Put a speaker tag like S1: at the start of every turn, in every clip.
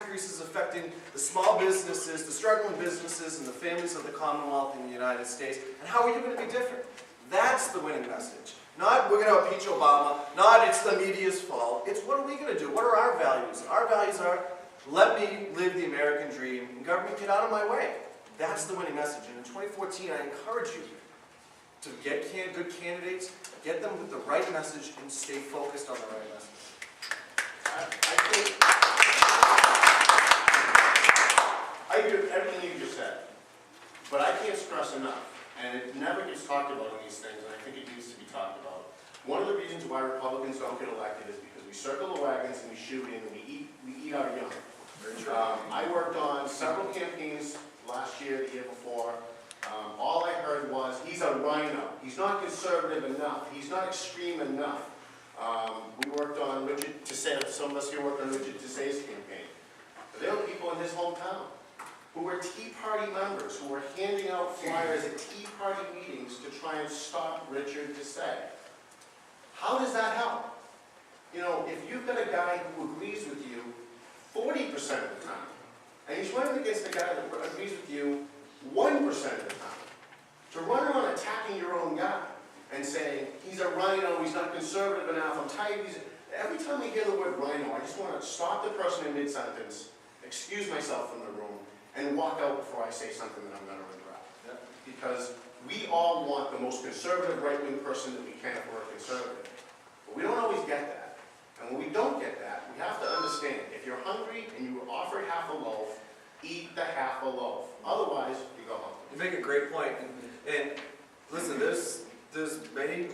S1: increases affecting the small businesses, the struggling businesses, and the families of the Commonwealth in the United States. And how are you going to be different? That's the winning message. Not we're going to impeach Obama, not it's the media's fault. It's what are we going to do? What are our values? Our values are let me live the American dream and government get out of my way. That's the winning message. And in 2014, I encourage you to get good candidates, get them with the right message, and stay focused on the right message.
S2: I agree with everything you just said, but I can't stress enough, and it never gets talked about in these things, and I think it needs to be talked about. One of the reasons why Republicans don't get elected is because we circle the wagons and we shoot in and we eat our young. I worked on several campaigns last year, the year before. All I heard was, he's a rhino. He's not conservative enough. He's not extreme enough. We worked on Richard Tisay, some of us here worked on Richard Tisay's campaign. But there were people in his hometown who were Tea Party members, who were handing out flyers at Tea Party meetings to try and stop Richard Tisay. How does that help? You know, if you've got a guy who agrees with you 40% of the time, and he's running against a guy that agrees with you 1% of the time, to run around attacking your own guy and saying, he's a rhino, he's not conservative enough, I'm tired of these. Every time I hear the word rhino, I just want to stop the person in mid-sentence, excuse myself from the room, and walk out before I say something that I'm going to regret.
S1: Yep.
S2: Because we all want the most conservative right-wing person that we can if we're conservative. But we don't always get that. And when we don't get that, we have to understand, if you're hungry and you were offered half a loaf, eat the half a loaf. Otherwise, you go home.
S1: You make a great point. And listen, there's many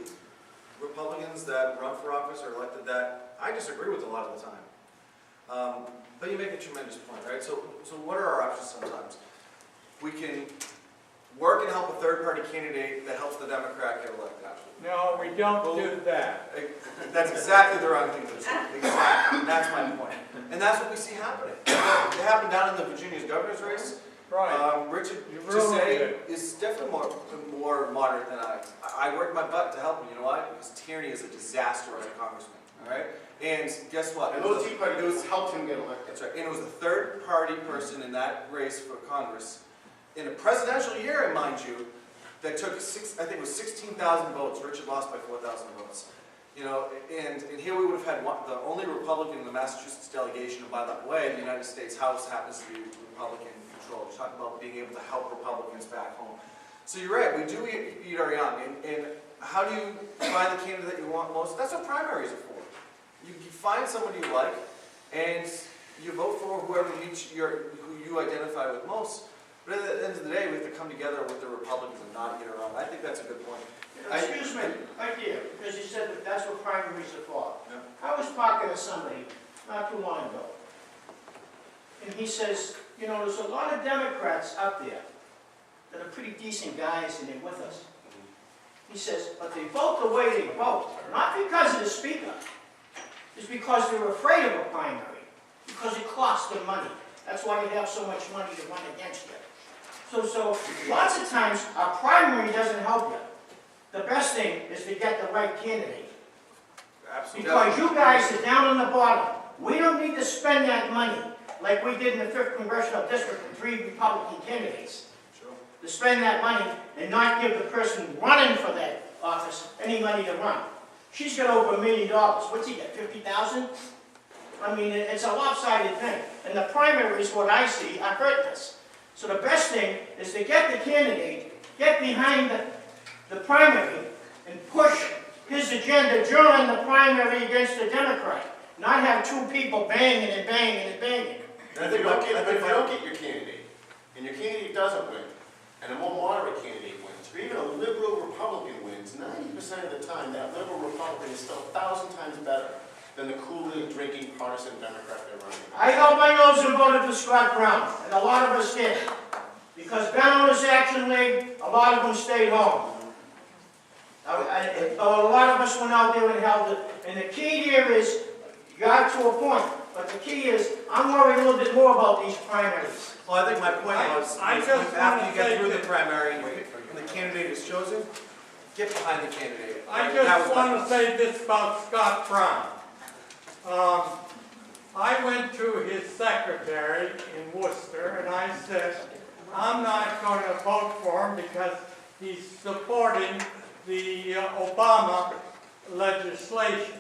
S1: Republicans that run for office or elected that I disagree with a lot of the time. But you make a tremendous point, right? So what are our options sometimes? We can work and help a third-party candidate that helps the Democrat get elected.
S3: No, we don't do that.
S1: That's exactly the wrong thing to do. Exactly. That's my point. And that's what we see happening. It happened down in the Virginia's governor's race.
S3: Right.
S1: Richard Tisay is definitely more moderate than I worked my butt to help him. You know why? Because tyranny is a disaster as a congressman. All right. And guess what?
S2: And those Tea Party helped him get elected.
S1: That's right. And it was the third-party person in that race for Congress in a presidential year, mind you, that took I think it was 16,000 votes. Richard lost by 4,000 votes. You know, and here we would have had the only Republican in the Massachusetts delegation, and by the way, the United States House happens to be Republican controlled. We're talking about being able to help Republicans back home. So you're right, we do eat our young. And how do you find the candidate that you want most? That's what primaries are for. You find somebody you like, and you vote for whoever who you identify with most. But at the end of the day, we have to come together with the Republicans and not get around. I think that's a good point.
S4: Excuse me, right there, because you said that that's what primaries are for.
S1: Yeah.
S4: I was talking to somebody not too long ago, and he says, you know, there's a lot of Democrats out there that are pretty decent guys and they're with us. He says, but they vote the way they vote, not because of the speaker. It's because they're afraid of a primary, because it costs them money. That's why you have so much money to run against you. So lots of times, our primary doesn't help you. The best thing is to get the right candidate.
S1: Absolutely.
S4: Because you guys are down on the bottom. We don't need to spend that money like we did in the 5th Congressional District with 3 Republican candidates.
S1: Sure.
S4: To spend that money and not give the person running for that office any money to run. She's got over $1 million. What's he got, 50,000? I mean, it's a lopsided thing. And the primaries, what I see, are hurting us. So the best thing is to get the candidate, get behind the primary, and push his agenda during the primary against the Democrat. Not have 2 people banging and banging and banging.
S2: And if you don't get your candidate, and your candidate doesn't win, and a more moderate candidate wins, or even a liberal Republican wins, 90% of the time that liberal Republican is still 1,000 times better than the Kool-Aid drinking partisan Democrat they're running.
S4: I held my nose and voted for Scott Brown, and a lot of us did. Because Downers Action League, a lot of them stayed home. A lot of us went out there and held it. And the key here is, you got to a point, but the key is, I'm worried a little bit more about these primaries.
S1: Well, I think my point was, after you get through the primary and the candidate is chosen, get behind the candidate.
S3: I just want to say this about Scott Brown. I went to his secretary in Worcester and I said, I'm not going to vote for him because he's supporting the Obama legislation.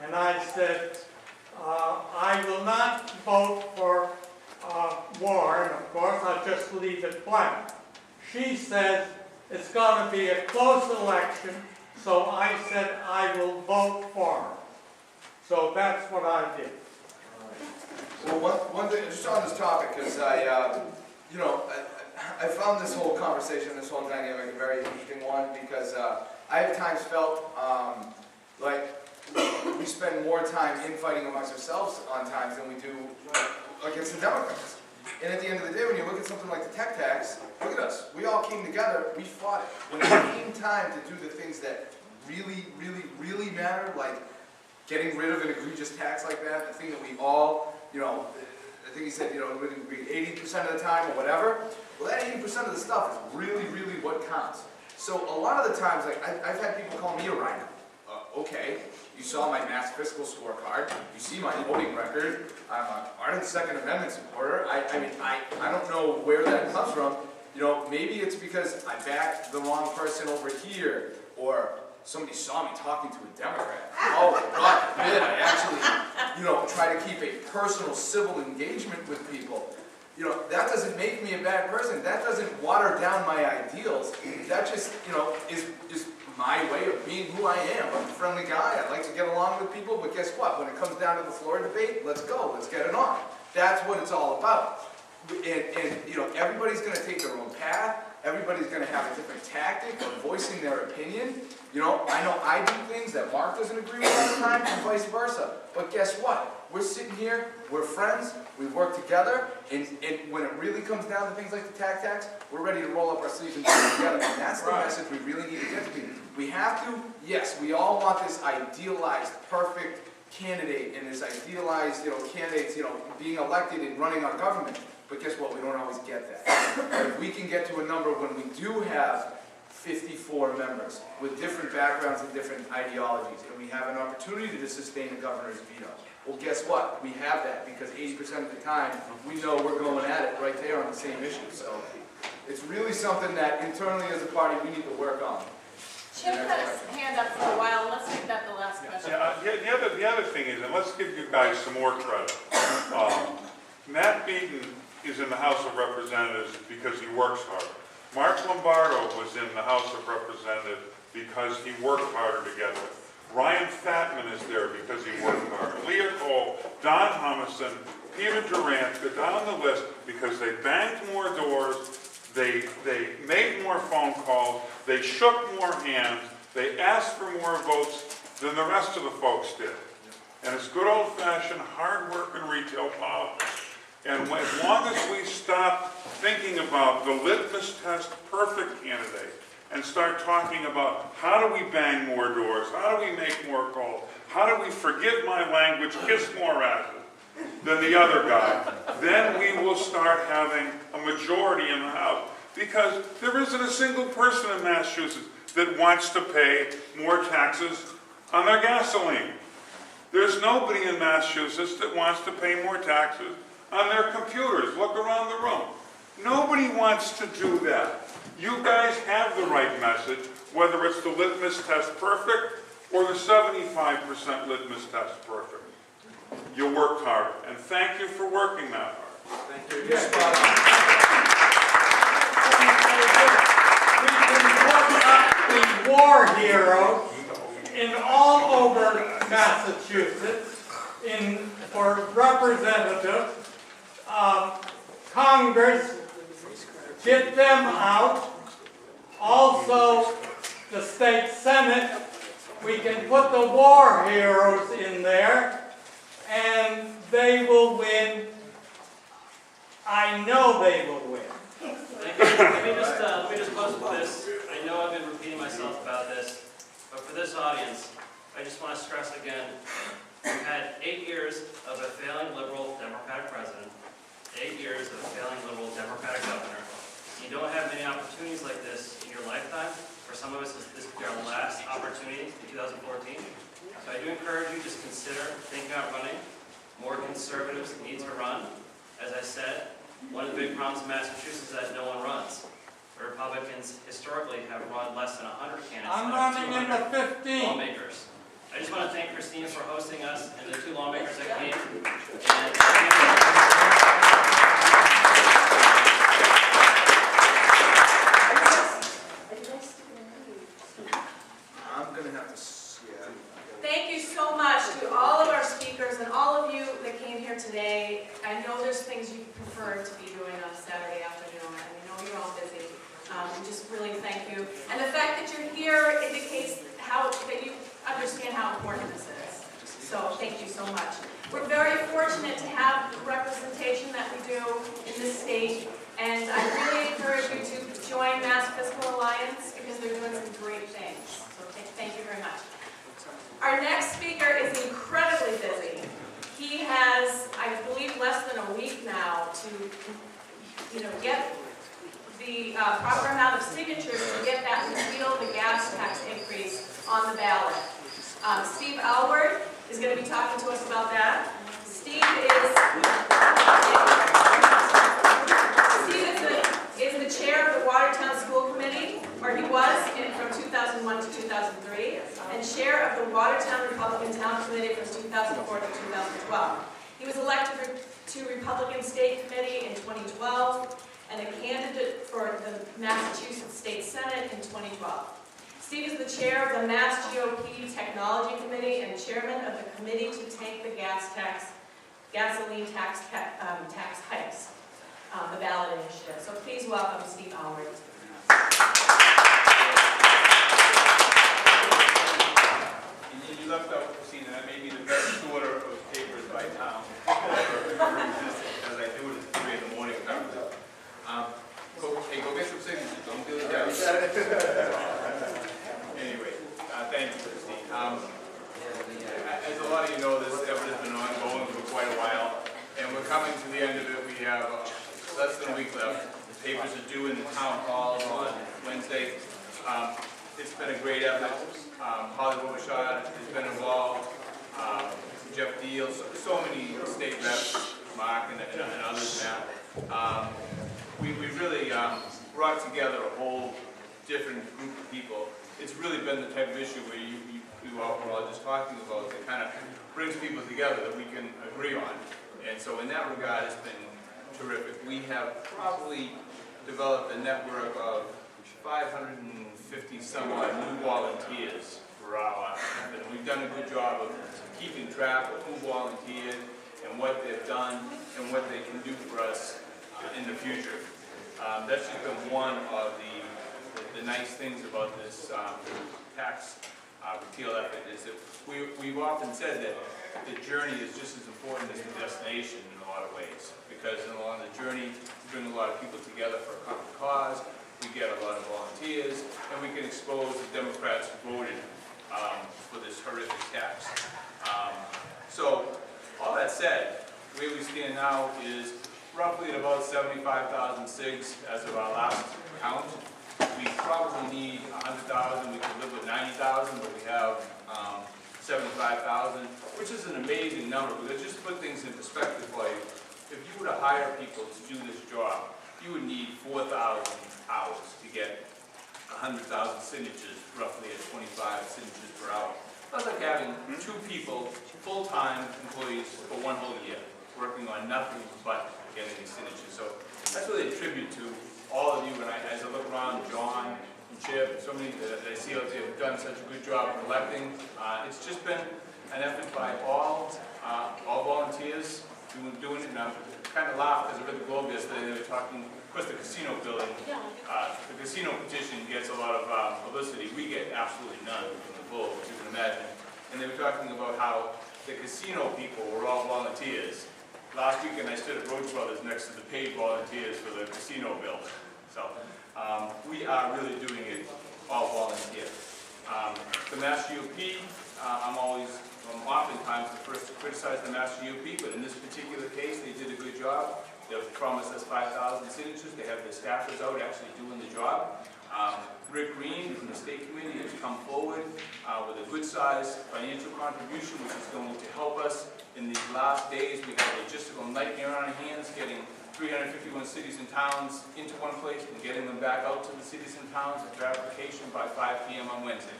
S3: And I said, I will not vote for Warren, of course, I'll just leave it blank. She says it's going to be a close election, so I said I will vote for him. So that's what I did.
S1: Well, one thing, just on this topic, because I found this whole conversation, this whole dynamic a very interesting one, because I have times felt like we spend more time infighting amongst ourselves on times than we do against the Democrats. And at the end of the day, when you look at something like the tech tax, look at us. We all came together, we fought it. When it came time to do the things that really, really, really matter, like getting rid of an egregious tax like that, the thing that we all, I think he said, it would be 80% of the time or whatever. Well, that 80% of the stuff is really, really what counts. So a lot of the times, like, I've had people call me a rhino. Okay, you saw my mass fiscal scorecard, you see my voting record, I'm an ardent Second Amendment supporter. I mean, I don't know where that comes from. Maybe it's because I backed the wrong person over here, or somebody saw me talking to a Democrat. Oh, God forbid, I actually, try to keep a personal civil engagement with people. That doesn't make me a bad person. That doesn't water down my ideals. That just, is my way of being who I am. I'm a friendly guy. I like to get along with people, but guess what? When it comes down to the floor debate, let's go. Let's get it on. That's what it's all about. And everybody's going to take their own path. Everybody's going to have a different tactic of voicing their opinion. I know I do things that Mark doesn't agree with all the time, and vice versa. But guess what? We're sitting here, we're friends, we work together, and when it really comes down to things like the tax, we're ready to roll up our sleeves and do it together. And that's the message we really need to get to people. We have to, yes, we all want this idealized, perfect candidate, and this idealized, candidates, being elected and running our government. But guess what? We don't always get that. If we can get to a number when we do have 54 members with different backgrounds and different ideologies, and we have an opportunity to sustain a governor's veto. Well, guess what? We have that because 80% of the time, we know we're going at it right there on the same issue. So it's really something that internally as a party we need to work on.
S5: Chip had his hand up for a while. Let's make that the last question.
S6: Yeah, the other thing is, and let's give you guys some more credit. Matt Beaton is in the House of Representatives because he works hard. Mark Lombardo was in the House of Representatives because he worked harder to get there. Ryan Fatman is there because he worked harder. Leah Cole, Don Humison, Peter Durant, go down the list because they banged more doors, they made more phone calls, they shook more hands, they asked for more votes than the rest of the folks did. And it's good old-fashioned hard work in retail politics. And as long as we stop thinking about the litmus test perfect candidate and start talking about how do we bang more doors, how do we make more calls, how do we, forgive my language, kiss more asses than the other guy, then we will start having a majority in the House. Because there isn't a single person in Massachusetts that wants to pay more taxes on their gasoline. There's nobody in Massachusetts that wants to pay more taxes on their computers. Look around the room. Nobody wants to do that. You guys have the right message, whether it's the litmus test perfect or the 75% litmus test perfect. You worked hard, and thank you for working that hard.
S1: Thank you. You're spot on.
S3: We can put up the war heroes in all over Massachusetts for representatives. Congress, get them out. Also, the state Senate, we can put the war heroes in there, and they will win. I know they will win.
S7: Thank you. Let me just close with this. I know I've been repeating myself about this, but for this audience, I just want to stress again, we've had 8 years of a failing liberal Democratic president, 8 years of a failing liberal Democratic governor. You don't have many opportunities like this in your lifetime. For some of us, this could be our last opportunity in 2014. So I do encourage you, just consider thinking about running. More conservatives need to run. As I said, one of the big problems in Massachusetts is that no one runs. The Republicans historically have run less than 100 candidates
S3: I'm
S7: out of
S3: running in the
S7: 200
S3: 15.
S7: lawmakers. I just want to thank Christine for hosting us and the 2 lawmakers that came.
S1: I'm gonna have to, yeah.
S5: Thank you so much to all of our speakers and all of you that came here today. I know there's things you prefer to be doing on a Saturday afternoon, and we know you're all busy. We just really thank you. And the fact that you're here indicates that you understand how important this is. So thank you so much. We're very fortunate to have the representation that we do in this state, and I really encourage you to join Mass Fiscal Alliance because they're doing some great things. So thank you very much. Our next speaker is incredibly busy. He has, I believe, less than a week now to, get the proper amount of signatures to get that repeal the gas tax increase on the ballot. Steve Alward is going to be talking to us about that. Steve is the chair of the Watertown School Committee, or he was from 2001 to 2003, and chair of the Watertown Republican Town Committee from 2004 to 2012. He was elected to Republican State Committee in 2012 and a candidate for the Massachusetts State Senate in 2012. Steve is the chair of the Mass GOP Technology Committee and chairman of the committee to take the gasoline tax hikes, the ballot initiative. So please welcome Steve Alward.
S8: You left out, Christina, that may be the best order of papers by town ever existed, because I do it at 3 in the morning. Go get some signatures, don't do it down. Anyway, thank you, Christine. As a lot of you know, this effort has been ongoing for quite a while, and we're coming to the end of it. We have less than a week left. The papers are due in the town hall on Wednesday. It's been a great effort. Holly Robichaud has been involved. Jeff Deal, so many state reps, Mark and others now. We really brought together a whole different group of people. It's really been the type of issue where you all were all just talking about that kind of brings people together that we can agree on. And so in that regard, it's been terrific. We have probably developed a network of 550 some odd new volunteers for our effort. And we've done a good job of keeping track of who volunteered and what they've done and what they can do for us in the future. That's just been one of the nice things about this tax repeal effort is that we've often said that the journey is just as important as the destination in a lot of ways, because along the journey we bring a lot of people together for a common cause, we get a lot of volunteers, and we can expose the Democrats who voted for this horrific tax. So all that said, where we stand now is roughly at about 75,000 SIGs as of our last count. We probably need 100,000. We can live with 90,000, but we have 75,000, which is an amazing number. Because just to put things in perspective, like if you were to hire people to do this job, you would need 4,000 hours to get 100,000 signatures, roughly at 25 signatures per hour. That's like having 2 people, full-time employees, for 1 whole year, working on nothing but getting these signatures. So that's really a tribute to all of you. And as I look around, John and Chip, and so many that I see out there have done such a good job collecting. It's just been an effort by all volunteers doing it. And I kind of laughed because I read the Globe yesterday. They were talking, of course, the casino building. The casino petition gets a lot of publicity. We get absolutely none from the Globe, as you can imagine. And they were talking about how the casino people were all volunteers. Last weekend I stood at Roach Brothers next to the paid volunteers for the casino bill. So we are really doing it all volunteer. The Mass GOP, I'm oftentimes the first to criticize the Mass GOP, but in this particular case they did a good job. They've promised us 5,000 signatures. They have their staffers out actually doing the job. Rick Green from the state committee has come forward with a good-sized financial contribution, which is going to help us in these last days. We have a logistical nightmare on our hands, getting 351 cities and towns into one place and getting them back out to the cities and towns for verification by 5 p.m. on Wednesday.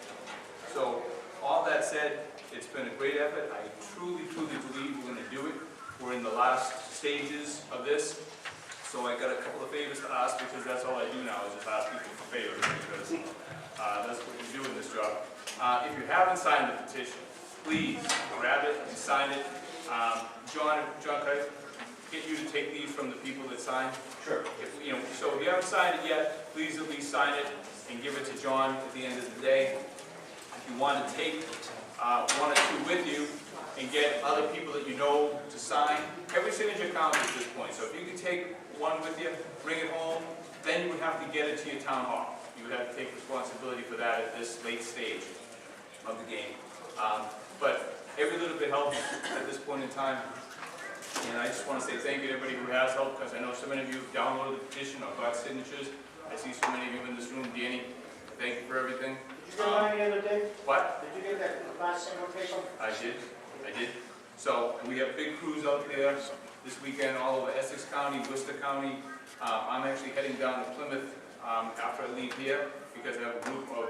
S8: So, all that said, it's been a great effort. I truly, truly believe we're going to do it. We're in the last stages of this. So I got a couple of favors to ask, because that's all I do now, is just ask people for favors, because that's what we do in this job. If you haven't signed the petition, please grab it and sign it. John, can I get you to take these from the people that signed?
S2: Sure.
S8: So if you haven't signed it yet, please at least sign it and give it to John at the end of the day. If you want to take one or two with you and get other people that you know to sign, every signature counts at this point. So if you can take one with you, bring it home, then you would have to get it to your town hall. You would have to take responsibility for that at this late stage of the game. But every little bit helps at this point in time. And I just want to say thank you to everybody who has helped, because I know so many of you have downloaded the petition or got signatures. I see so many of you in this room. Danny, thank you for everything.
S4: Did you get mine the other day?
S8: What?
S4: Did you get that last single paper?
S8: I did. So we have big crews out there this weekend all over Essex County, Worcester County. I'm actually heading down to Plymouth after I leave here, because I have a group of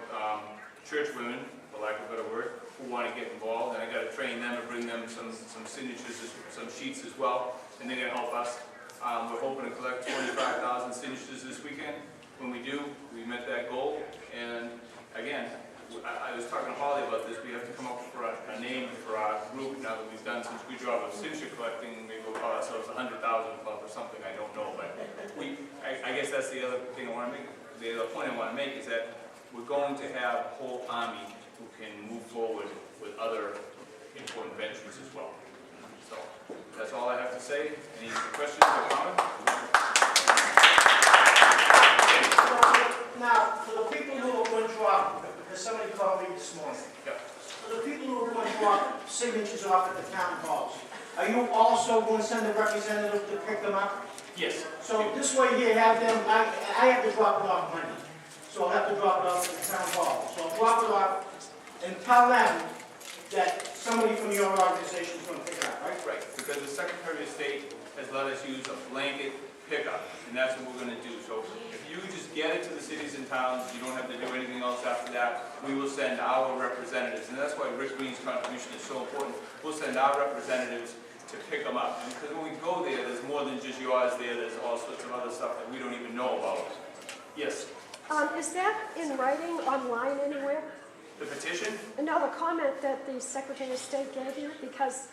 S8: church women, for lack of a better word, who want to get involved, and I got to train them and bring them some signatures, some sheets as well, and they're going to help us. We're hoping to collect 25,000 signatures this weekend. When we do, we met that goal, and again, I was talking to Holly about this. We have to come up with a name for our group now that we've done such a good job of signature collecting. Maybe we'll call ourselves the 100,000 Club or something. I don't know, but I guess that's the other thing I want to make. The other point I want to make is that we're going to have a whole army who can move forward with other important ventures as well. So that's all I have to say. Any questions or comments?
S4: Now, for the people who are going to drop, because somebody called me this morning.
S8: Yeah.
S4: For the people who are going to drop signatures off at the town halls, are you also going to send a representative to pick them up?
S8: Yes.
S4: So this way you have them, I have to drop it off Monday. So I'll have to drop it off at the town hall. So I'll drop it off and tell them that somebody from your organization is going to pick it up, right?
S8: Right, because the Secretary of State has let us use a blanket pickup, and that's what we're going to do. So if you just get it to the cities and towns, you don't have to do anything else after that. We will send our representatives, and that's why Rick Green's contribution is so important. We'll send our representatives to pick them up. And because when we go there, there's more than just yours there. There's all sorts of other stuff that we don't even know about. Yes?
S9: Is that in writing online anywhere?
S8: The petition?
S9: No, the comment that the Secretary of State gave you, because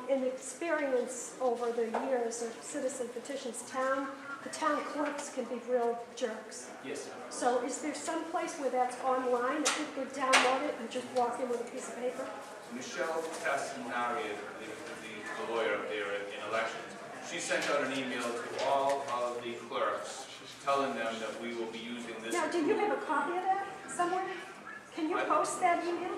S9: in experience over the years of citizen petitions, the town clerks can be real jerks.
S8: Yes.
S9: So is there some place where that's online that people could download it and just walk in with a piece of paper?
S8: Michelle Tassinari, the lawyer up there in elections, she sent out an email to all of the clerks telling them that we will be using this.
S9: Now, do you have a copy of that somewhere? Can you post that email?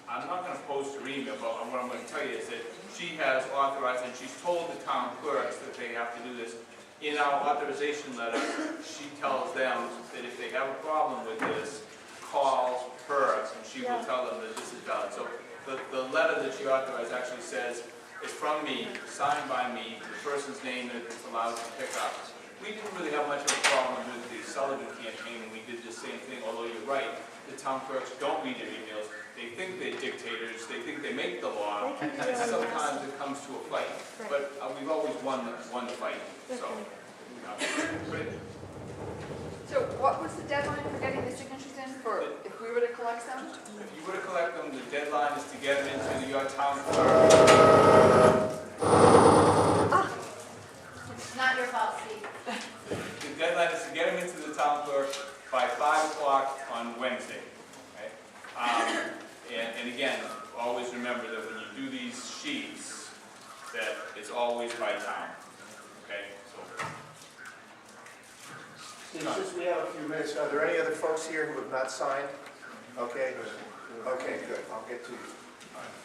S8: I'm not going to post her email, but what I'm going to tell you is that she has authorized, and she's told the town clerks that they have to do this. In our authorization letter, she tells them that if they have a problem with this, call her, and she will tell them that this is valid. So the letter that she authorized actually says, it's from me, signed by me, the person's name that it's allowed to pick up. We didn't really have much of a problem with the Sullivan campaign, and we did the same thing, although you're right, the town clerks don't read their emails. They think they're dictators, they think they make the law, and sometimes it comes to a fight. But we've always won the fight, so.
S10: So what was the deadline for getting the signatures in for, if we were to collect them?
S8: If you were to collect them, the deadline is to get them into your town clerk.
S10: It's not your fault, Steve.
S8: The deadline is to get them into the town clerk by 5 o'clock on Wednesday. Okay? And again, always remember that when you do these sheets, that it's always by town. Okay?
S11: Since we have a few minutes, are there any other folks here who have not signed? Okay, okay, good, I'll get to you.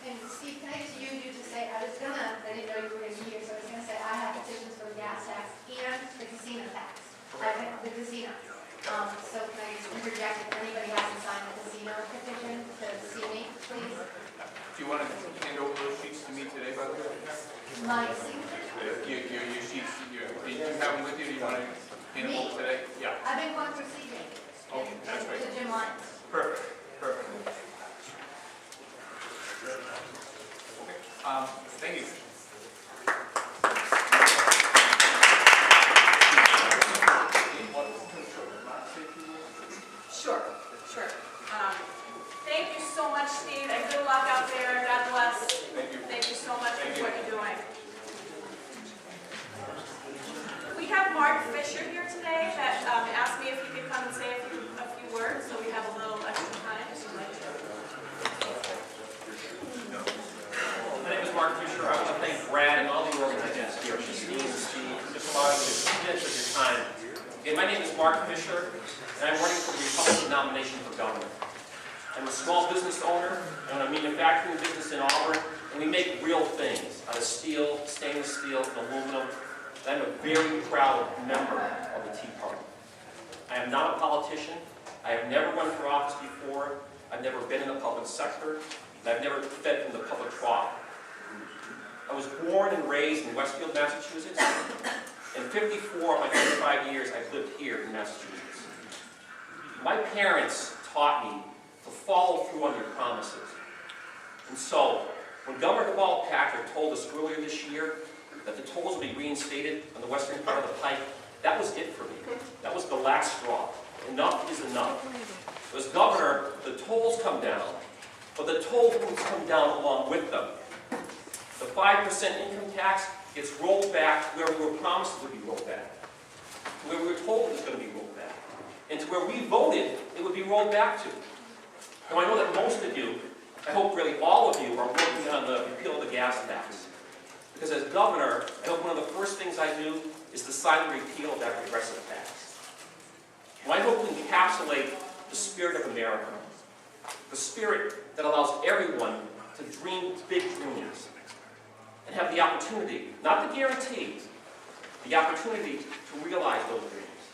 S12: And Steve, can I just use you to say, I didn't know you were going to be here, so I was going to say I have petitions for the gas tax and the casino tax. I have the casino. So can I just
S8: Your sheets, do you have them with you? Do you want to hand them over today? Yeah.
S12: I've been going for CJ.
S8: Okay, that's great.
S12: To Jim Lyons.
S8: Perfect, perfect. Okay, thank you.
S5: Sure, sure. Thank you so much, Steve, and good luck out there. God bless.
S8: Thank you.
S5: Thank you so much
S8: Thank
S5: for
S8: you.
S5: what you're doing. We have Mark Fisher here today that asked me if he could come and say a few words, so we have a little extra time.
S13: My name is Mark Fisher. I want to thank Brad and all the organizers here, Christine and Steve, for just allowing me to minutes of your time. Again, my name is Mark Fisher, and I'm running for the Republican nomination for governor. I'm a small business owner, and I'm a manufacturing business in Auburn, and we make real things out of steel, stainless steel, and aluminum. And I'm a very proud member of the Tea Party. I am not a politician. I have never run for office before. I've never been in the public sector, and I've never fed from the public trough. I was born and raised in Westfield, Massachusetts. In 54 of my 25 years, I've lived here in Massachusetts. My parents taught me to follow through on your promises. And so, when Governor Deval Patrick told us earlier this year that the tolls would be reinstated on the western part of the pike, that was it for me. That was the last straw. Enough is enough. As governor, the tolls come down, but the toll booths come down along with them. The 5% income tax gets rolled back to where we were promised it would be rolled back, to where we were told it was going to be rolled back, and to where we voted it would be rolled back to. Now I know that most of you, I hope really all of you, are working on the repeal of the gas tax. Because as governor, I hope one of the first things I do is to sign the repeal of that regressive tax. And I hope to encapsulate the spirit of America, the spirit that allows everyone to dream big dreams and have the opportunity, not the guarantee, the opportunity to realize those dreams.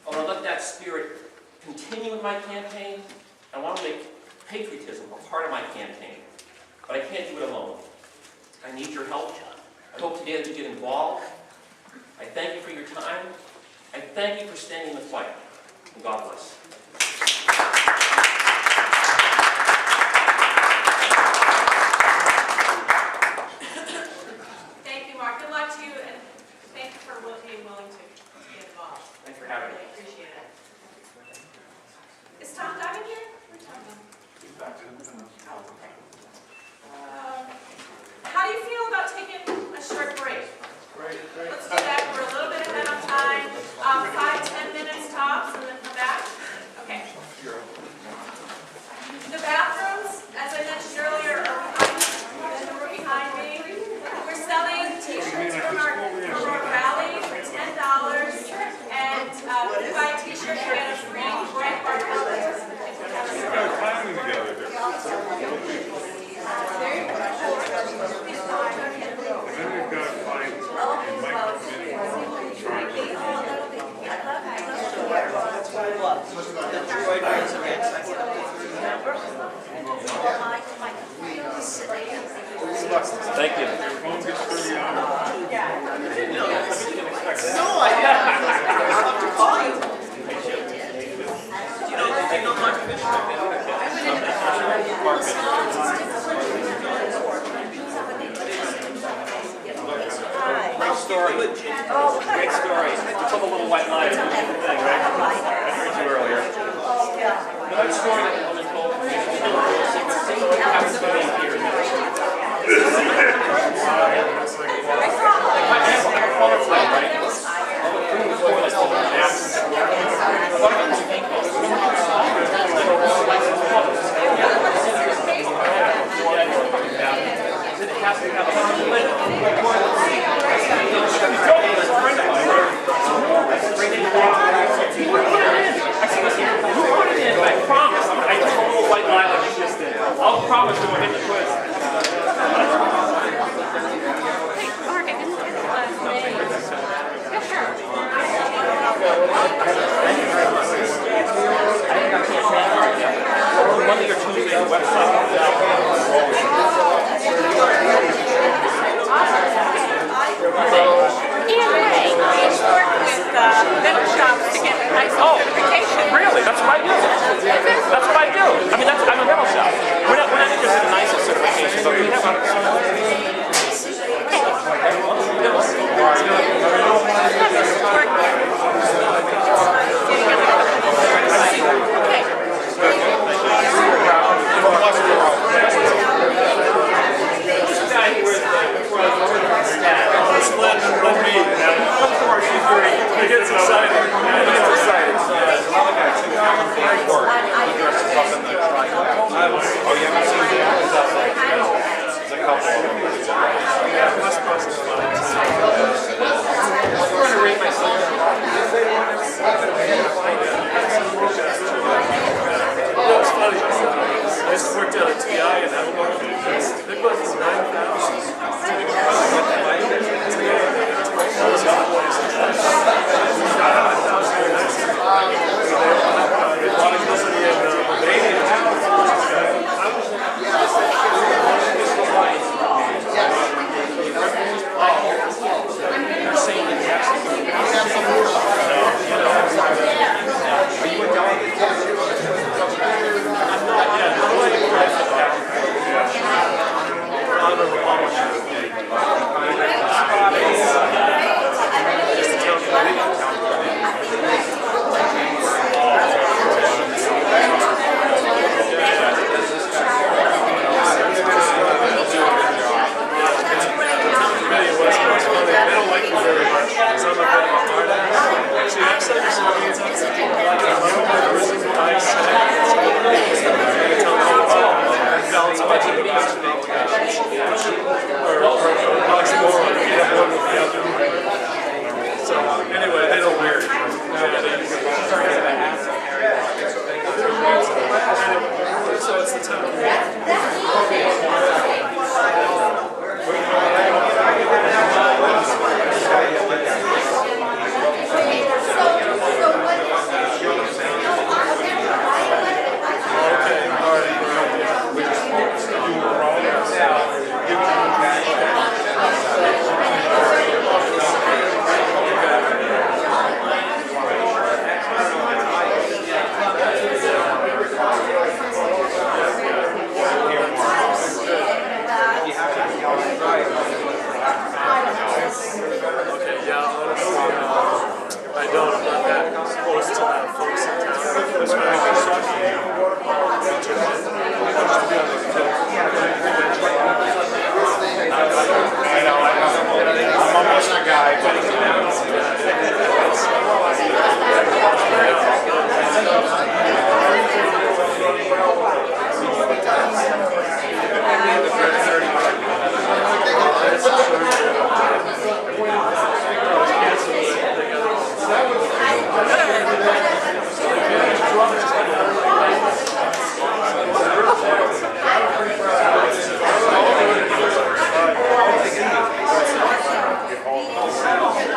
S13: I want to let that spirit continue in my campaign. I want to make patriotism a part of my campaign, but I can't do it alone. I need your help. I hope today that you get involved. I thank you for your time. I thank you for standing in the fight. And God bless.
S5: Thank you, Mark. Good luck to you, and thank you for being willing to get involved.
S13: Thanks for having me.
S5: Really appreciate it. Is Tom Duggan here? How do you feel about taking a short break? Let's do that. We're a little bit ahead on time. 5-10 minutes tops, and then come back. Okay. The bathrooms, as I mentioned earlier, are behind in the room behind me. We're selling T-shirts from our rally for $10, and if you buy a T-shirt, you get a free bright bar color.
S13: Thank you.
S11: No, I didn't. I'll have to call you.
S13: Do you know Mark Fisher? Mark Great story. Great story. You told a little white lie about the thing, right? I heard you earlier. Another story that the woman told me. Happens to be here. I promise. I told a little white lie like you just did. I'll promise you we'll hit the quiz.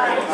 S4: Thank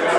S4: you.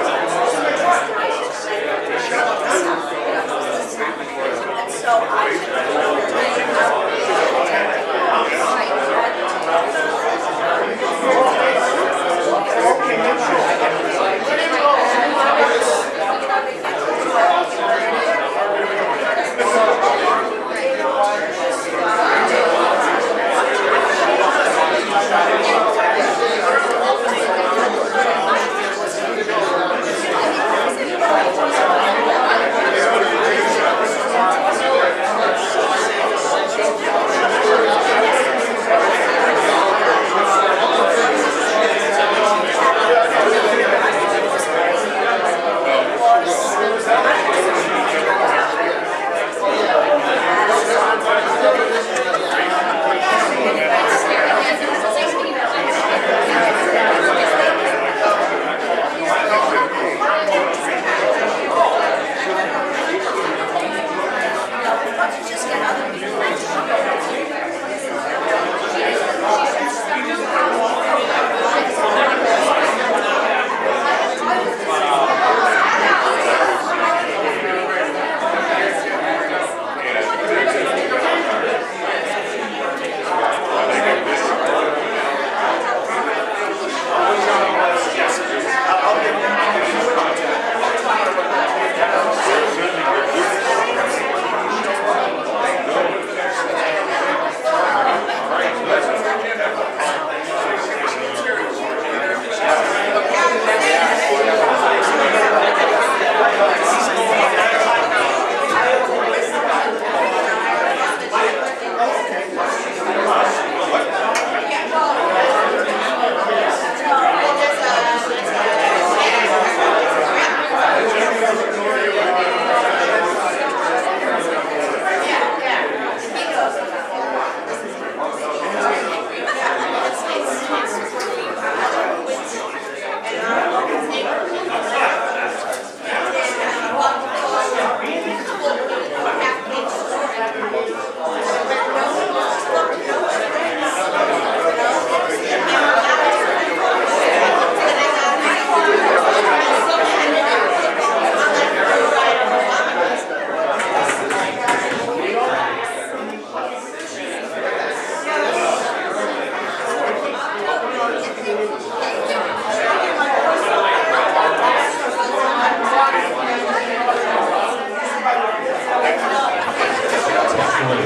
S13: Look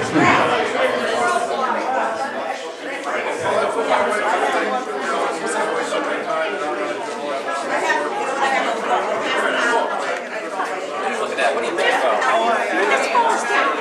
S13: at that, what do you think?